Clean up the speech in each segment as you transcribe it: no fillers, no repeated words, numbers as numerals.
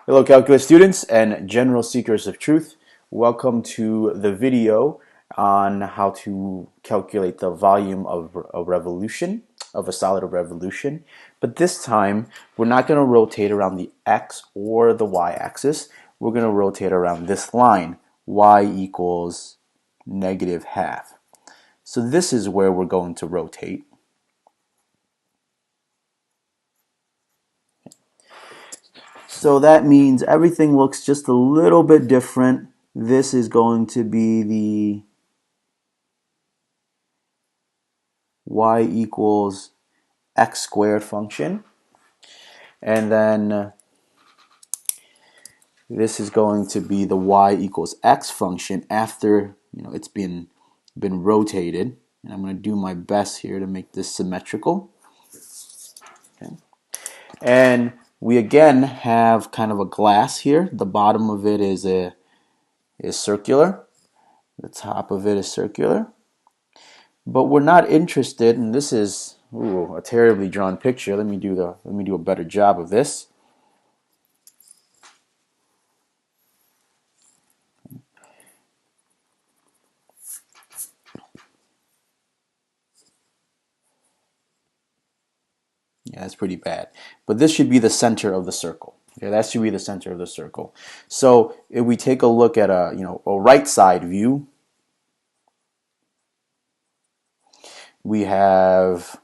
Hello calculus students and general seekers of truth. Welcome to the video on how to calculate the volume of a revolution, of a solid revolution. But this time we're not going to rotate around the x or the y axis. We're going to rotate around this line, y equals negative half. So this is where we're going to rotate. So that means everything looks just a little bit different. This is going to be the y equals x squared function. And then this is going to be the y equals x function after it's been rotated. And I'm going to do my best here to make this symmetrical. Okay. And we again have kind of a glass here. The bottom of it is circular. The top of it is circular. But we're not interested, and this is a terribly drawn picture. Let me do a better job of this. Yeah, that's pretty bad. But this should be the center of the circle. Okay, that should be the center of the circle. So if we take a look at a right side view, we have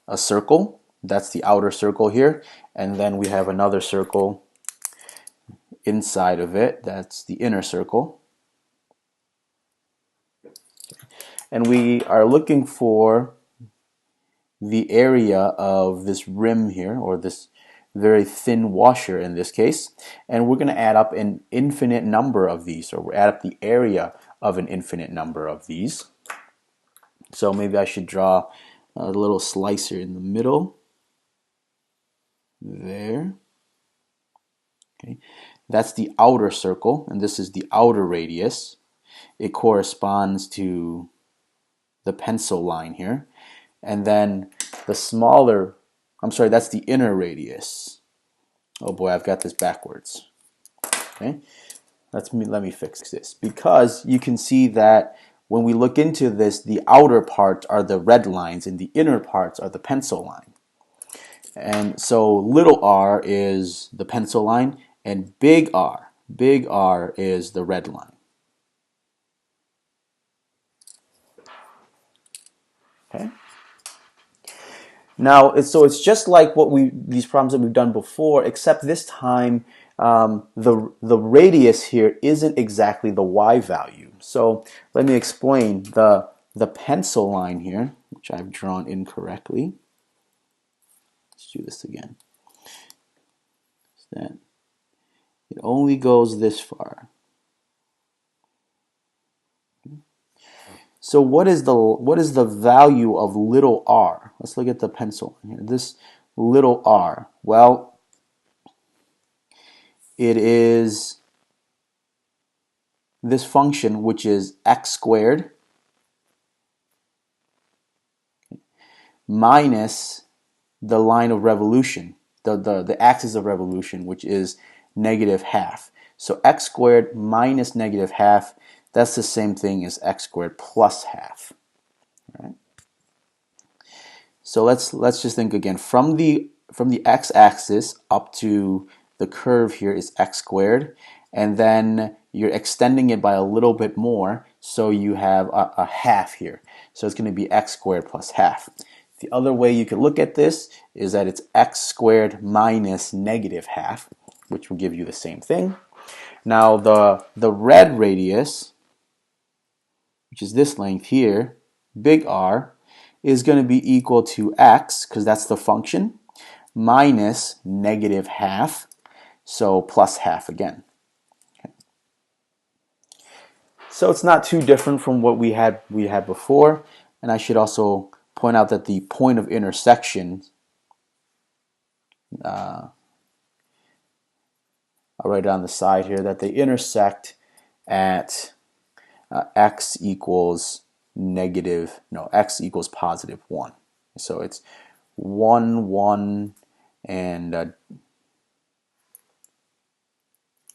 a circle. That's the outer circle here, and then we have another circle inside of it. That's the inner circle. And we are looking for the area of this rim here, or this very thin washer in this case, and we're going to add up an infinite number of these, or we'll add up the area of an infinite number of these. So maybe I should draw a little slicer in the middle there. Okay, that's the outer circle, and this is the outer radius. It corresponds to the pencil line here. And then the smaller, I'm sorry, that's the inner radius. Oh boy, I've got this backwards. Okay, let me fix this, because you can see that when we look into this, the outer parts are the red lines and the inner parts are the pencil line. And so little r is the pencil line and big R is the red line. Okay. Now, so it's just like these problems that we've done before, except this time the radius here isn't exactly the y value. So let me explain the pencil line here, which I've drawn incorrectly. Let's do this again. That it only goes this far. So what is the value of little r? Let's look at the pencil here. This little r. Well, it is this function, which is x squared minus the line of revolution, the axis of revolution, which is negative half. So x squared minus negative half, that's the same thing as x squared plus half. All right? So let's just think again. From the x-axis up to the curve here is x squared, and then you're extending it by a little bit more, so you have a half here. So it's going to be x squared plus half. The other way you could look at this is that it's x squared minus negative half, which will give you the same thing. Now the red radius, which is this length here, big R, is going to be equal to x, because that's the function, minus negative half, so plus half again. Okay. So it's not too different from what we had before, and I should also point out that the point of intersection, I'll write it on the side here, that they intersect at x equals positive 1. So it's 1, 1, and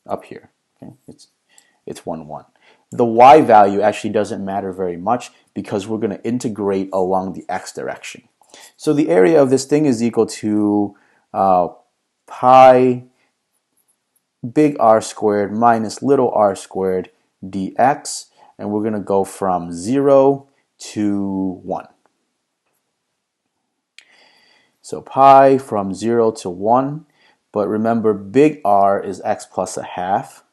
up here. Okay, it's 1, 1. The y value actually doesn't matter very much because we're going to integrate along the x direction. So the area of this thing is equal to pi big R squared minus little r squared dx, and we're going to go from 0 to 1. So pi from 0 to 1, but remember big R is x plus a half,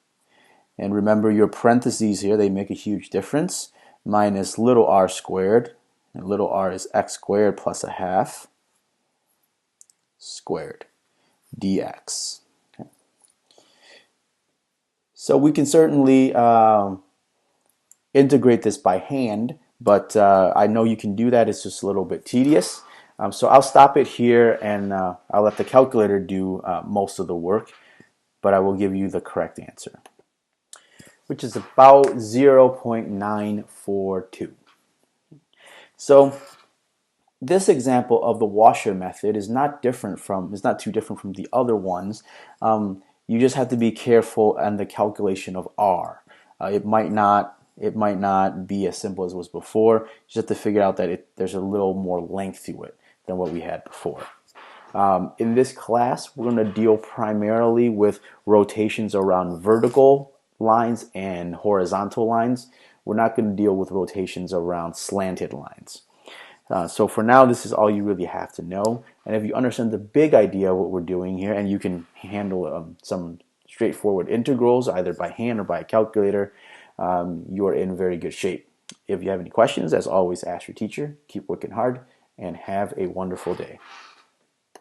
and remember your parentheses here, they make a huge difference, minus little r squared, and little r is x squared plus a half squared dx. Okay. So we can certainly integrate this by hand, but I know you can do that. It's just a little bit tedious. So I'll stop it here, and I'll let the calculator do most of the work, but I will give you the correct answer, which is about 0.942. So this example of the washer method is not too different from the other ones. You just have to be careful on the calculation of R. It might not be as simple as it was before. You just have to figure out that there's a little more length to it than what we had before. In this class, we're going to deal primarily with rotations around vertical lines and horizontal lines. We're not going to deal with rotations around slanted lines. So for now, this is all you really have to know. And if you understand the big idea of what we're doing here, and you can handle some straightforward integrals either by hand or by a calculator, you are in very good shape. If you have any questions, as always, ask your teacher. Keep working hard and have a wonderful day.